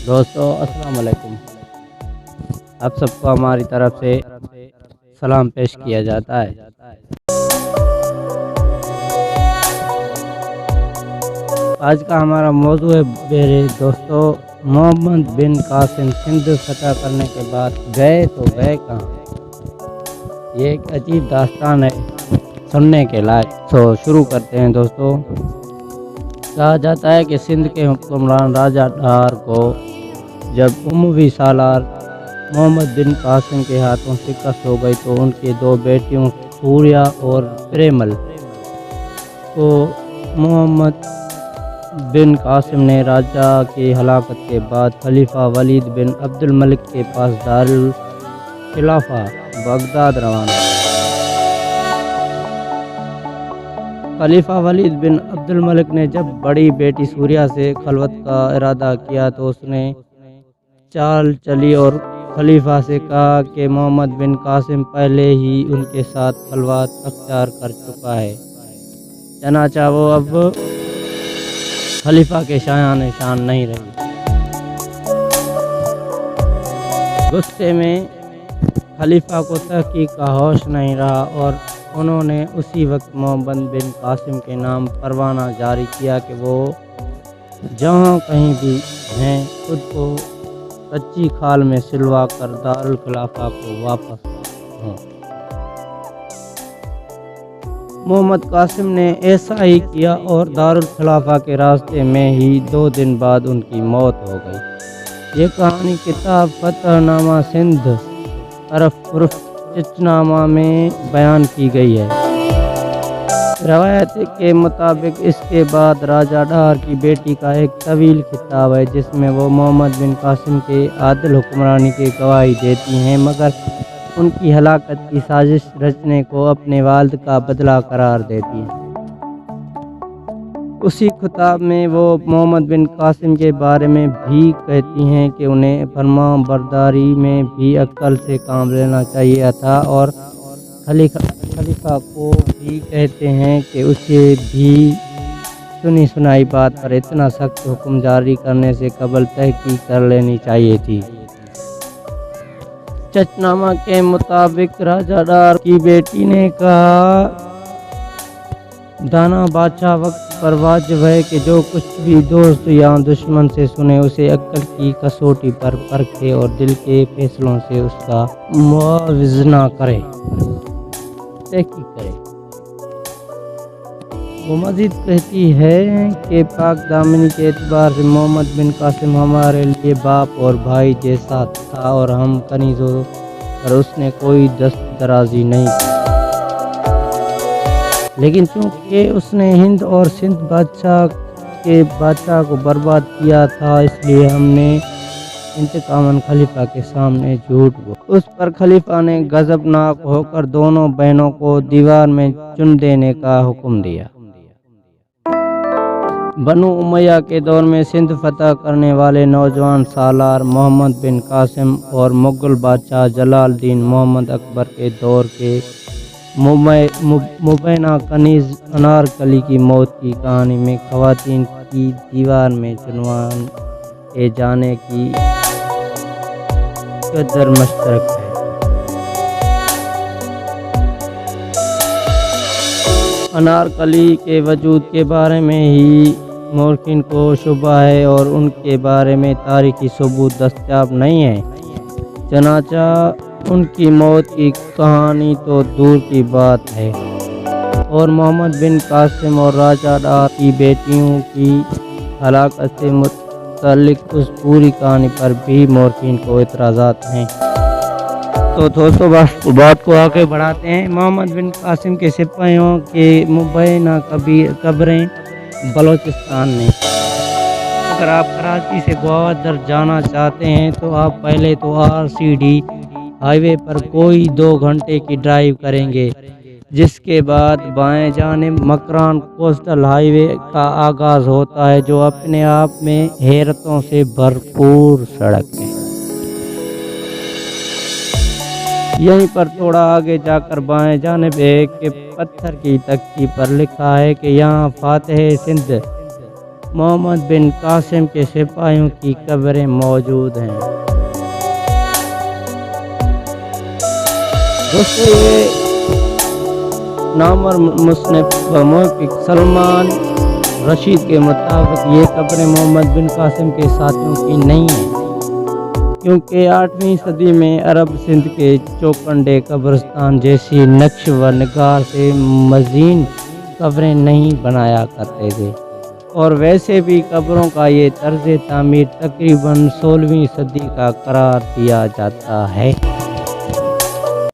دوستو السلام علیکم۔ آپ سب کو ہماری طرف سے سلام پیش کیا جاتا ہے۔ آج کا ہمارا موضوع ہے میرے دوستو، محمد بن قاسم سندھ فتح کرنے کے بعد گئے تو گئے کہاں؟ یہ ایک عجیب داستان ہے سننے کے لائق۔ تو شروع کرتے ہیں دوستو۔ کہا جاتا ہے کہ سندھ کے حکمران راجہ ڈھار کو جب اموی سالار محمد بن قاسم کے ہاتھوں شکست ہو گئی تو ان کے دو بیٹیوں سوریا اور پریمل کو محمد بن قاسم نے راجہ کی ہلاکت کے بعد خلیفہ ولید بن عبد الملک کے پاس دارالخلافہ بغداد روانہ کیا۔ خلیفہ ولید بن عبد الملک نے جب بڑی بیٹی سوریا سے خلوت کا ارادہ کیا تو اس نے چال چلی اور خلیفہ سے کہا کہ محمد بن قاسم پہلے ہی ان کے ساتھ خلوت اختیار کر چکا ہے، چنانچہ وہ اب خلیفہ کے شایان شان نہیں رہی۔ غصے میں خلیفہ کو تحقیق کا ہوش نہیں رہا اور انہوں نے اسی وقت محمد بن قاسم کے نام پروانہ جاری کیا کہ وہ جہاں کہیں بھی ہیں خود کو کچی کھال میں سلوا کر دارالخلافہ کو واپس ہوں۔ محمد قاسم نے ایسا ہی کیا اور دارالخلافہ کے راستے میں ہی 2 دن بعد ان کی موت ہو گئی۔ یہ کہانی کتاب فتح نامہ سندھ عرف چچنامہ میں بیان کی گئی ہے۔ روایت کے مطابق اس کے بعد راجہ ڈھار کی بیٹی کا ایک طویل خطاب ہے جس میں وہ محمد بن قاسم کے عادل حکمرانی کی گواہی دیتی ہیں، مگر ان کی ہلاکت کی سازش رچنے کو اپنے والد کا بدلہ قرار دیتی ہیں۔ اسی خطاب میں وہ محمد بن قاسم کے بارے میں بھی کہتی ہیں کہ انہیں فرمان برداری میں بھی عقل سے کام لینا چاہیے تھا، اور خلیفہ کو بھی کہتے ہیں کہ اسے بھی سنی سنائی بات پر اتنا سخت حکم جاری کرنے سے قبل تحقیق کر لینی چاہیے تھی۔ چچنامہ کے مطابق راجہ ڈھار کی بیٹی نے کہا، دانا بادشاہ وقت پر واجب ہے کہ جو کچھ بھی دوست یا دشمن سے سنے اسے عقل کی کسوٹی پر پرکھے اور دل کے فیصلوں سے اس کا موازنہ کرے، تحقیق کرے۔ وہ مزید کہتی ہے کہ پاک دامنی کے اعتبار سے محمد بن قاسم ہمارے لیے باپ اور بھائی جیسا تھا اور ہم کنیزوں پر اس نے کوئی دست درازی نہیں کی، لیکن چونکہ اس نے ہند اور سندھ بادشاہ کو برباد کیا تھا اس لیے ہم نے انتقاماً خلیفہ کے سامنے جھوٹ بولا۔ اس پر خلیفہ نے غضبناک ہو کر دونوں بہنوں کو دیوار میں چن دینے کا حکم دیا۔ بنو امیہ کے دور میں سندھ فتح کرنے والے نوجوان سالار محمد بن قاسم اور مغل بادشاہ جلال الدین محمد اکبر کے دور کے مبینہ کنیز انارکلی کی موت کی کہانی میں خواتین کی دیوار میں چنوائے جانے کی قدر مشترک ہے۔ انارکلی کے وجود کے بارے میں ہی مورخین کو شبہ ہے اور ان کے بارے میں تاریخی ثبوت دستیاب نہیں ہے، چنانچہ ان کی موت کی کہانی تو دور کی بات ہے، اور محمد بن قاسم اور راجہ ڈھار کی بیٹیوں کی ہلاکت سے متعلق اس پوری کہانی پر بھی مورخین کو اعتراضات ہیں۔ تو دوستو بات کو آگے بڑھاتے ہیں۔ محمد بن قاسم کے سپاہیوں کے مبینہ قبریں بلوچستان میں۔ اگر آپ کراچی سے گوادر جانا چاہتے ہیں تو آپ پہلے تو RCD ہائی وے پر کوئی 2 گھنٹے کی ڈرائیو کریں گے، جس کے بعد بائیں جانب مکران کوسٹل ہائی وے کا آغاز ہوتا ہے جو اپنے آپ میں حیرتوں سے بھرپور سڑک ہے۔ یہیں پر تھوڑا آگے جا کر بائیں جانب ایک پتھر کی تختی پر لکھا ہے کہ یہاں فاتح سندھ محمد بن قاسم کے سپاہیوں کی قبریں موجود ہیں۔ دوستو یہ نامور مصنف و محقق سلمان رشید کے مطابق یہ قبریں محمد بن قاسم کے ساتھیوں کی نہیں ہیں، کیونکہ 8ویں صدی میں عرب سندھ کے چوکنڈے قبرستان جیسی نقش و نگار سے مزین قبریں نہیں بنایا کرتے تھے، اور ویسے بھی قبروں کا یہ طرز تعمیر تقریباً 16ویں صدی کا قرار دیا جاتا ہے۔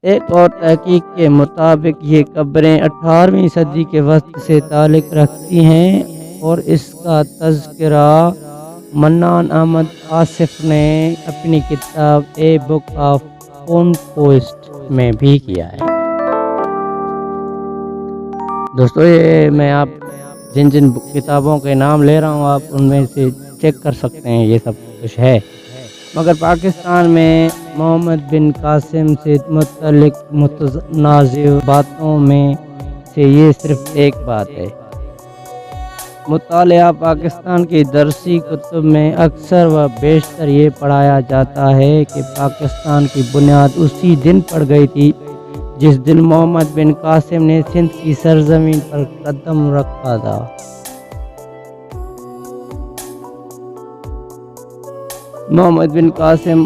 ایک اور تحقیق کے مطابق یہ قبریں 18ویں صدی کے وسط سے تعلق رکھتی ہیں، اور اس کا تذکرہ منان احمد آصف نے اپنی کتاب اے بک آف کانکویسٹ میں بھی کیا ہے۔ دوستو یہ میں آپ جن کتابوں کے نام لے رہا ہوں آپ ان میں سے چیک کر سکتے ہیں، یہ سب کچھ ہے، مگر پاکستان میں محمد بن قاسم سے متعلق متنازع باتوں میں سے یہ صرف ایک بات ہے۔ مطالعہ پاکستان کی درسی کتب میں اکثر و بیشتر یہ پڑھایا جاتا ہے کہ پاکستان کی بنیاد اسی دن پڑ گئی تھی جس دن محمد بن قاسم نے سندھ کی سرزمین پر قدم رکھا تھا۔ محمد بن قاسم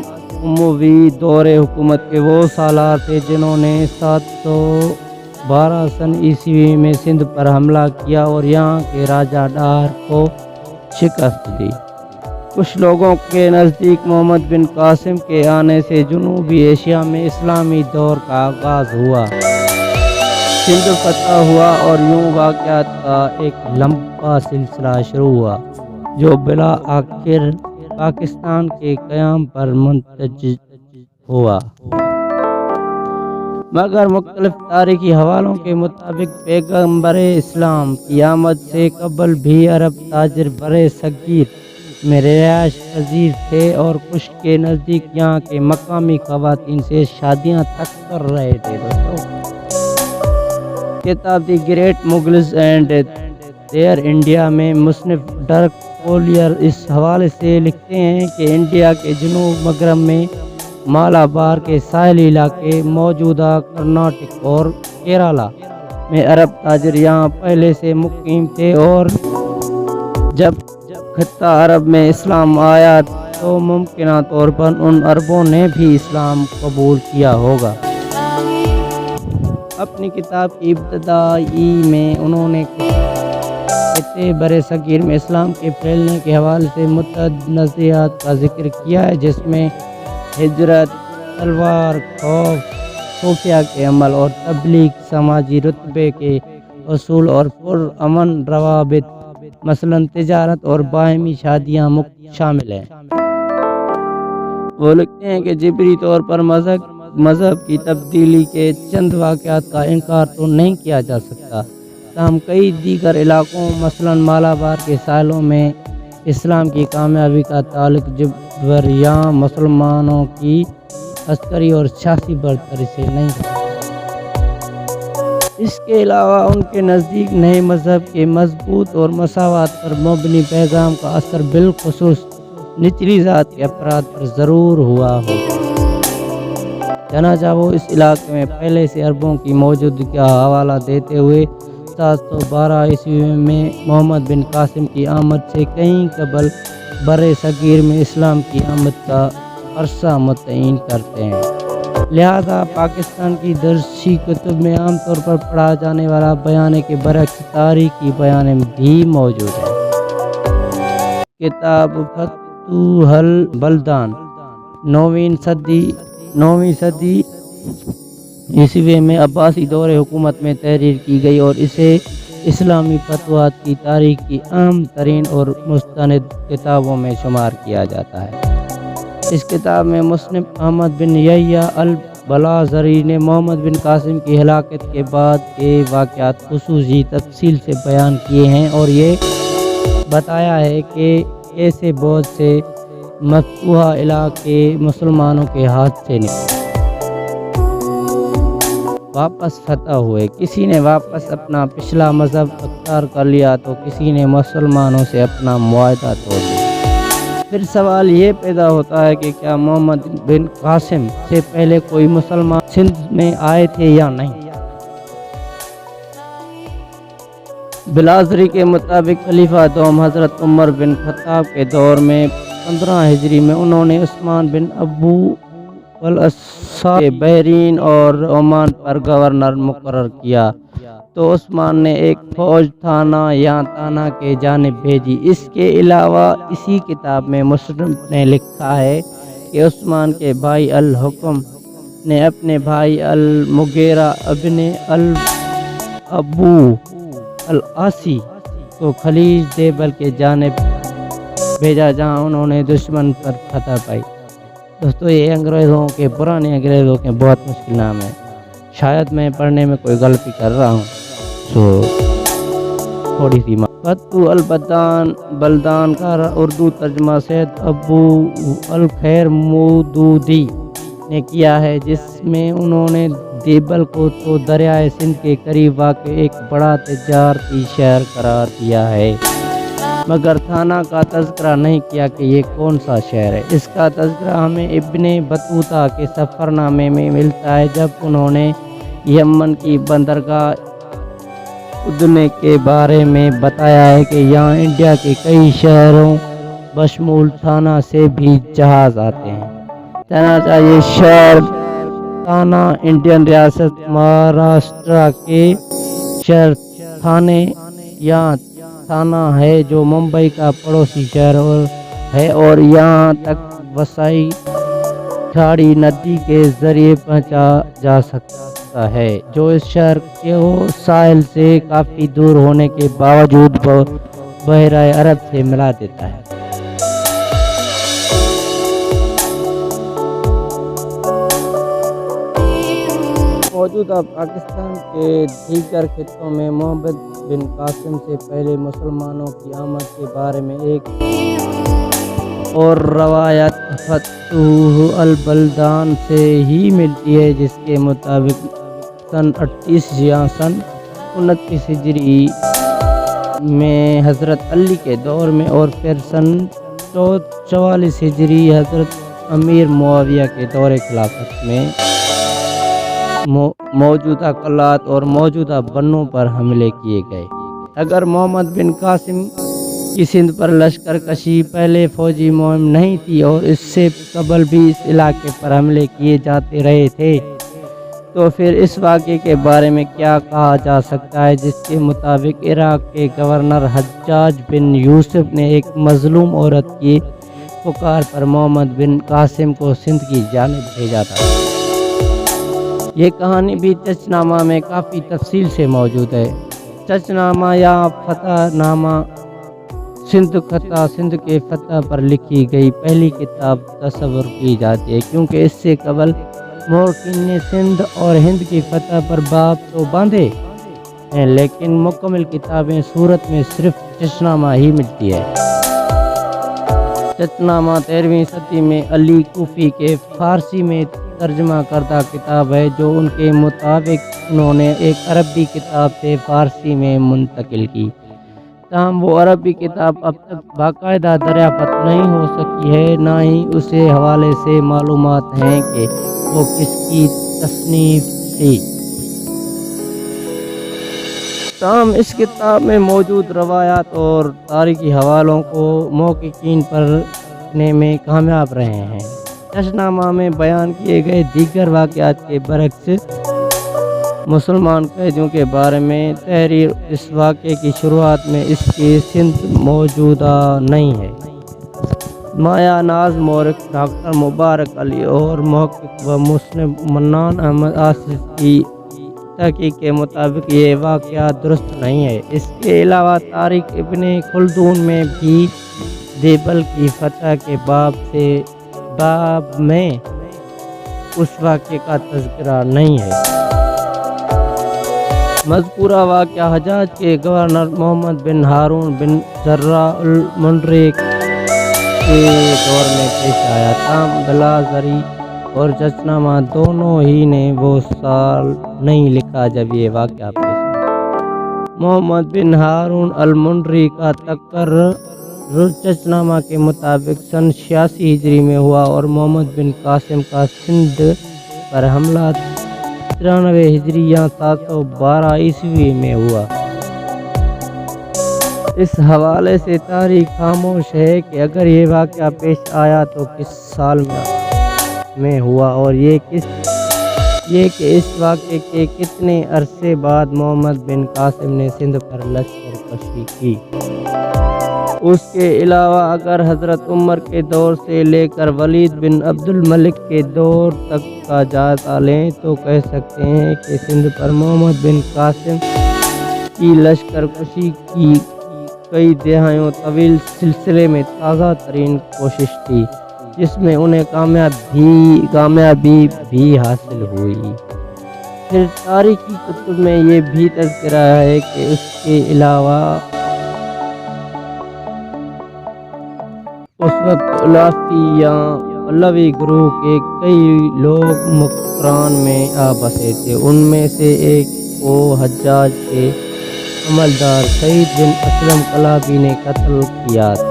اموی دور حکومت کے وہ سالار تھے جنہوں نے 712 سن عیسوی میں سندھ پر حملہ کیا اور یہاں کے راجہ ڈار کو شکست دی۔ کچھ لوگوں کے نزدیک محمد بن قاسم کے آنے سے جنوبی ایشیا میں اسلامی دور کا آغاز ہوا، سندھ فتح ہوا اور یوں واقعات کا ایک لمبا سلسلہ شروع ہوا جو بالآخر پاکستان کے قیام پر منتج ہوا۔ مگر مختلف تاریخی حوالوں کے مطابق پیغمبر اسلام کی آمد سے قبل بھی عرب تاجر برِ صغیر میں رہائش پذیر تھے اور کچھ کے نزدیک یہاں کے مقامی خواتین سے شادیاں تک کر رہے تھے۔ کتاب the great Mughals and their India میں مصنف ڈرک کولیر اس حوالے سے لکھتے ہیں کہ انڈیا کے جنوب مغرب میں مالابار کے ساحلی علاقے موجودہ کرناٹک اور کیرالہ میں عرب تاجر یہاں پہلے سے مقیم تھے، اور جب خطہ عرب میں اسلام آیا تو ممکنہ طور پر ان عربوں نے بھی اسلام قبول کیا ہوگا۔ اپنی کتاب کی ابتدائی میں انہوں نے خطے برِ صغیر میں اسلام کے پھیلنے کے حوالے سے متعدد نظریات کا ذکر کیا ہے، جس میں ہجرت، تلوار، خوف، خفیہ کے عمل اور تبلیغ، سماجی رتبے کے اصول اور پرامن روابط مثلاً تجارت اور باہمی شادیاں شامل ہیں۔ وہ لکھتے ہیں کہ جبری طور پر مذہب کی تبدیلی کے چند واقعات کا انکار تو نہیں کیا جا سکتا، تاہم کئی دیگر علاقوں مثلاً مالابار کے ساحلوں میں اسلام کی کامیابی کا تعلق جبریاں مسلمانوں کی عسکری اور سیاسی برتری سے نہیں ہے۔ اس کے علاوہ ان کے نزدیک نئے مذہب کے مضبوط اور مساوات پر مبنی پیغام کا اثر بالخصوص نچلی ذات کے افراد پر ضرور ہوا ہوگا، چنانچہ وہ اس علاقے میں پہلے سے عربوں کی موجودگی کا حوالہ دیتے ہوئے 712 عیسوی میں محمد بن قاسم کی آمد سے کہیں قبل برِ صغیر میں اسلام کی آمد کا عرصہ متعین کرتے ہیں۔ لہذا پاکستان کی درسی کتب میں عام طور پر پڑھا جانے والا بیان کے برعکس تاریخی بیان بھی موجود ہے۔ کتاب فتوح البلدان 9ویں صدی عیسوی میں عباسی دور حکومت میں تحریر کی گئی اور اسے اسلامی فتوحات کی تاریخ کی اہم ترین اور مستند کتابوں میں شمار کیا جاتا ہے۔ اس کتاب میں مصنف احمد بن یحییٰ البلاذری نے محمد بن قاسم کی ہلاکت کے بعد کے واقعات خصوصی تفصیل سے بیان کیے ہیں اور یہ بتایا ہے کہ کیسے بہت سے مفتوحہ علاقے مسلمانوں کے ہاتھ سے نکلے واپس فتح ہوئے، کسی نے واپس اپنا پچھلا مذہب اختیار کر لیا تو کسی نے مسلمانوں سے اپنا معاہدہ توڑ لیا۔ پھر سوال یہ پیدا ہوتا ہے کہ کیا محمد بن قاسم سے پہلے کوئی مسلمان سندھ میں آئے تھے یا نہیں؟ بلازری کے مطابق خلیفہ دوم حضرت عمر بن خطاب کے دور میں 15 ہجری میں انہوں نے عثمان بن ابو العصا کے بحرین اور عمان پر گورنر مقرر کیا تو عثمان نے ایک فوج تھانہ یا تانا کے جانب بھیجی۔ اس کے علاوہ اسی کتاب میں مسلم نے لکھا ہے کہ عثمان کے بھائی الحکم نے اپنے بھائی المغیرہ ابن ابو العاصی کو خلیج دیبل کے جانب بھیجا جہاں انہوں نے دشمن پر فتح پائی۔ دوستو یہ انگریزوں کے پرانے انگریزوں کے بہت مشکل نام ہے، شاید میں پڑھنے میں کوئی غلطی کر رہا ہوں تھوڑی سی فتح البلدان کا اردو ترجمہ سید ابو الخیر مودودی نے کیا ہے، جس میں انہوں نے دیبل کو تو دریائے سندھ کے قریب واقع ایک بڑا تجارتی شہر قرار دیا ہے، مگر تھانہ کا تذکرہ نہیں کیا کہ یہ کون سا شہر ہے۔ اس کا تذکرہ ہمیں ابن بطوطہ کے سفر نامے میں ملتا ہے جب انہوں نے یمن کی بندرگاہ ادنے کے بارے میں بتایا ہے کہ یہاں انڈیا کے کئی شہروں بشمول تھانہ سے بھی جہاز آتے ہیں۔ چنانچہ یہ شہر تھانہ انڈین ریاست مہاراشٹرا کے شہر تھانے یا تھانہ ہے جو ممبئی کا پڑوسی شہر ہے اور یہاں تک وسیع کھاڑی ندی کے ذریعے پہنچا جا سکتا ہے جو اس شہر کو ساحل سے کافی دور ہونے کے باوجود بحیرہ عرب سے ملا دیتا ہے۔ موجودہ پاکستان کے دیگر خطوں میں محمد بن قاسم سے پہلے مسلمانوں کی آمد کے بارے میں ایک اور روایت فتح البلدان سے ہی ملتی ہے، جس کے مطابق سن 38 یا سن 29 ہجری میں حضرت علی کے دور میں اور پھر سن 44 ہجری حضرت امیر معاویہ کے دور خلافت میں موجودہ قلعات اور موجودہ بنوں پر حملے کیے گئے۔ اگر محمد بن قاسم کی سندھ پر لشکر کشی پہلے فوجی مہم نہیں تھی اور اس سے قبل بھی اس علاقے پر حملے کیے جاتے رہے تھے تو پھر اس واقعے کے بارے میں کیا کہا جا سکتا ہے جس کے مطابق عراق کے گورنر حجاج بن یوسف نے ایک مظلوم عورت کی پکار پر محمد بن قاسم کو سندھ کی جانب بھیجا تھا؟ یہ کہانی بھی چچ نامہ میں کافی تفصیل سے موجود ہے۔ چچ نامہ یا فتح نامہ سندھ خطہ سندھ کے فتح پر لکھی گئی پہلی کتاب تصور کی جاتی ہے، کیونکہ اس سے قبل مورخین نے سندھ اور ہند کی فتح پر باب تو باندھے ہیں لیکن مکمل کتابیں صورت میں صرف چچ نامہ ہی ملتی ہے۔ چچ نامہ 13ویں صدی میں علی کوفی کے فارسی میں ترجمہ کردہ کتاب ہے جو ان کے مطابق انہوں نے ایک عربی کتاب سے فارسی میں منتقل کی، تاہم وہ عربی کتاب اب تک باقاعدہ دریافت نہیں ہو سکی ہے، نہ ہی اسے حوالے سے معلومات ہیں کہ وہ کس کی تصنیف تھی۔ تاہم اس کتاب میں موجود روایات اور تاریخی حوالوں کو محققین پڑھنے میں کامیاب رہے ہیں۔ چچ نامہ میں بیان کیے گئے دیگر واقعات کے برعکس مسلمان قیدیوں کے بارے میں تحریر اس واقعے کی شروعات میں اس کی سند موجودہ نہیں ہے۔ مایا ناز مورخ ڈاکٹر مبارک علی اور محقق و مصنف منان احمد آصف کی تحقیق کے مطابق یہ واقعہ درست نہیں ہے۔ اس کے علاوہ تاریخ ابن خلدون میں بھی دیبل کی فتح کے باب میں اس واقعے کا تذکرہ نہیں ہے۔ مذکورہ واقعہ حجاز کے گورنر محمد بن ہارون بن زرہ المنریک کے دور میں پیش آیا، تاہم بلازری اور چچنامہ دونوں ہی نے وہ سال نہیں لکھا جب یہ واقعہ پیش آیا۔ محمد بن ہارون المنری کا تقرر چچنامہ کے مطابق سن 86 ہجری میں ہوا اور محمد بن قاسم کا سندھ پر حملہ 93 ہجری یا 712 عیسوی میں ہوا۔ اس حوالے سے تاریخ خاموش ہے کہ اگر یہ واقعہ پیش آیا تو کس سال میں ہوا اور یہ کہ اس واقعے کے کتنے عرصے بعد محمد بن قاسم نے سندھ پر لشکر کشی کی۔ اس کے علاوہ اگر حضرت عمر کے دور سے لے کر ولید بن عبد الملک کے دور تک کا جائزہ لیں تو کہہ سکتے ہیں کہ سندھ پر محمد بن قاسم کی لشکر کشی کی کئی دہائیوں طویل سلسلے میں تازہ ترین کوشش تھی جس میں انہیں کامیابی بھی حاصل ہوئی۔ پھر تاریخی کتب میں یہ بھی تذکرہ ہے کہ اس کے علاوہ اس وقت علافی یا پلوی گروہ کے کئی لوگ مکران میں آ بسے تھے۔ ان میں سے ایک کو حجاج کے عملدار سعید بن اسلم کلابی نے قتل کیا تھا۔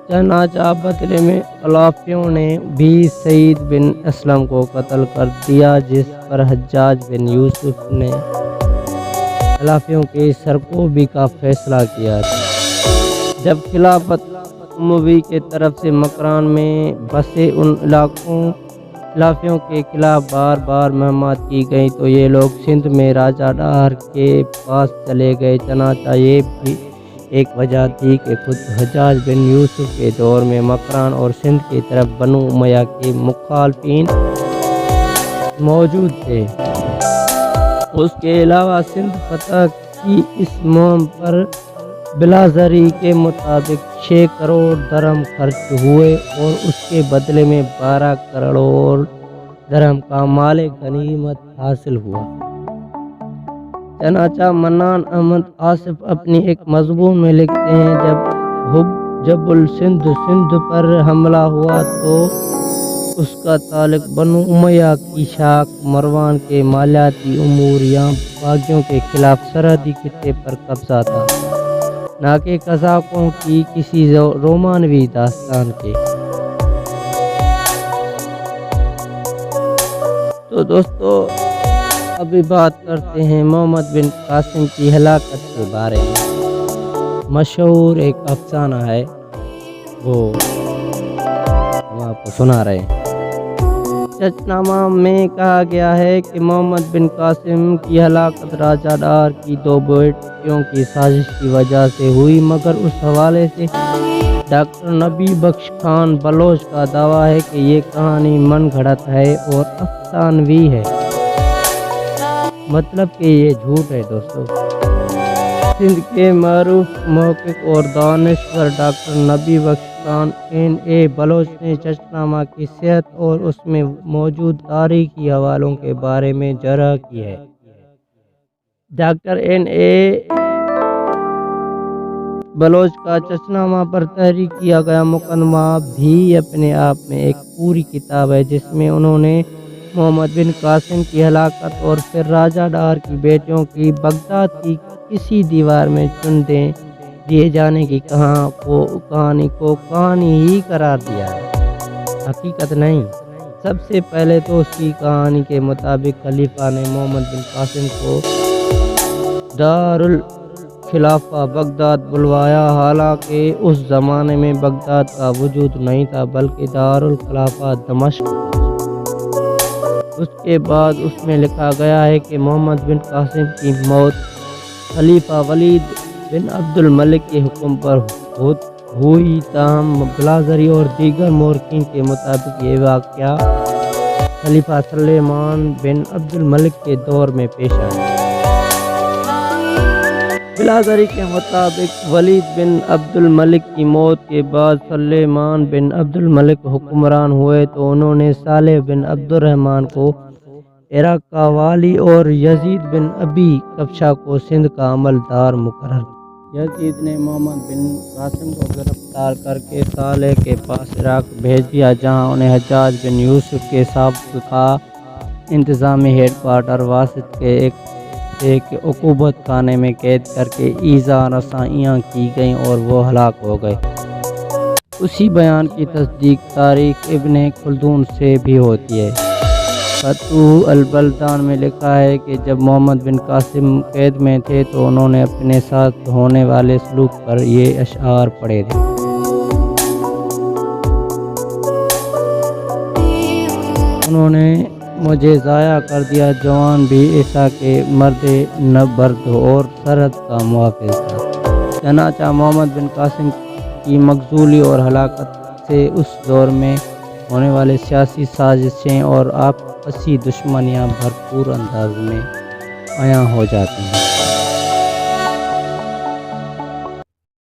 چنانچہ بدلے میں علافیوں نے بھی سعید بن اسلم کو قتل کر دیا، جس پر حجاج بن یوسف نے علافیوں کی سرکوبی کا فیصلہ کیا تھا۔ جب خلافت اموی کے طرف سے مکران میں بسے ان علافیوں کے خلاف بار بار مہمات کی گئی تو یہ لوگ سندھ میں راجہ ڈار کے پاس چلے گئے۔ چنانچہ یہ بھی ایک وجہ تھی کہ خود حجاج بن یوسف کے دور میں مکران اور سندھ کی طرف بنو امیہ کے مخالفین موجود تھے۔ اس کے علاوہ سندھ فتح کی اس مہم پر بلازری کے مطابق 6 کروڑ درہم خرچ ہوئے اور اس کے بدلے میں 12 کروڑ درہم کا مال غنیمت حاصل ہوا۔ چنانچہ منان احمد آصف اپنی ایک مضمون میں لکھتے ہیں جب سندھ پر حملہ ہوا تو اس کا تعلق بنو امیہ کی شاخ مروان کے مالیاتی امور یا باغیوں کے خلاف سرحدی خطے پر قبضہ تھا، نہ کہ قزاقوں کی کسی رومانوی داستان کے۔ تو دوستو ابھی بات کرتے ہیں محمد بن قاسم کی ہلاکت کے بارے میں۔ مشہور ایک افسانہ ہے، وہ ہم آپ کو سنا رہے ہیں۔ چچنامہ میں کہا گیا ہے کہ محمد بن قاسم کی ہلاکت راجہ ڈار کی 2 بیٹیوں کی سازش کی وجہ سے ہوئی، مگر اس حوالے سے ڈاکٹر نبی بخش خان بلوچ کا دعویٰ ہے کہ یہ کہانی من گھڑت ہے اور افسانوی ہے، مطلب کہ یہ جھوٹ ہے۔ دوستو سندھ کے معروف محقق اور دانشور ڈاکٹر نبی بخش خان N.A. بلوچ نے چچنامہ کی صحت اور اس میں موجود تاریخی حوالوں کے بارے میں جرح کی ہے۔ Doctor N.A. بلوچ کا چچنامہ پر تحریر کیا گیا مقدمہ بھی اپنے آپ میں ایک پوری کتاب ہے، جس میں انہوں نے محمد بن قاسم کی ہلاکت اور پھر راجہ ڈار کی بیٹیوں کی بغداد کی کسی دیوار میں چن دیے جانے کی کہانی کو کہانی ہی قرار دیا ہے، حقیقت نہیں۔ سب سے پہلے تو اس کی کہانی کے مطابق خلیفہ نے محمد بن قاسم کو دارالخلافہ بغداد بلوایا، حالانکہ اس زمانے میں بغداد کا وجود نہیں تھا بلکہ دارالخلافہ دمشق۔ اس کے بعد اس میں لکھا گیا ہے کہ محمد بن قاسم کی موت خلیفہ ولید بن عبد الملک کے حکم پر ہوئی، تاہم بلازری اور دیگر مورخین کے مطابق یہ واقعہ خلیفہ سلیمان بن عبد الملک کے دور میں پیش آیا۔ بلازری کے مطابق ولید بن عبد الملک کی موت کے بعد سلیمان بن عبد الملک حکمران ہوئے تو انہوں نے صالح بن عبد الرحمن کو عراق کا والی اور یزید بن ابی کبشہ کو سندھ کا عملدار مقرر کیا۔ یزید نے محمد بن قاسم کو گرفتار کر کے صالح کے پاس عراق بھیج دیا، جہاں انہیں حجاج بن یوسف کے سابقہ انتظامی ہیڈ کوارٹر واسط کے ایک عقوبت خانے میں قید کر کے ایذا رسائیاں کی گئیں اور وہ ہلاک ہو گئے۔ اسی بیان کی تصدیق تاریخ ابن خلدون سے بھی ہوتی ہے۔ فتوح البلدان میں لکھا ہے کہ جب محمد بن قاسم قید میں تھے تو انہوں نے اپنے ساتھ ہونے والے سلوک پر یہ اشعار پڑھے تھے۔ انہوں نے مجھے ضائع کر دیا، جوان بھی ایسا کہ مرد نبرد اور سرحد کا محافظ تھا۔ چنانچہ محمد بن قاسم کی مقتولی اور ہلاکت سے اس دور میں ہونے والے سیاسی سازشیں اور آپسی دشمنیاں بھرپور انداز میں عیاں ہو جاتی ہیں۔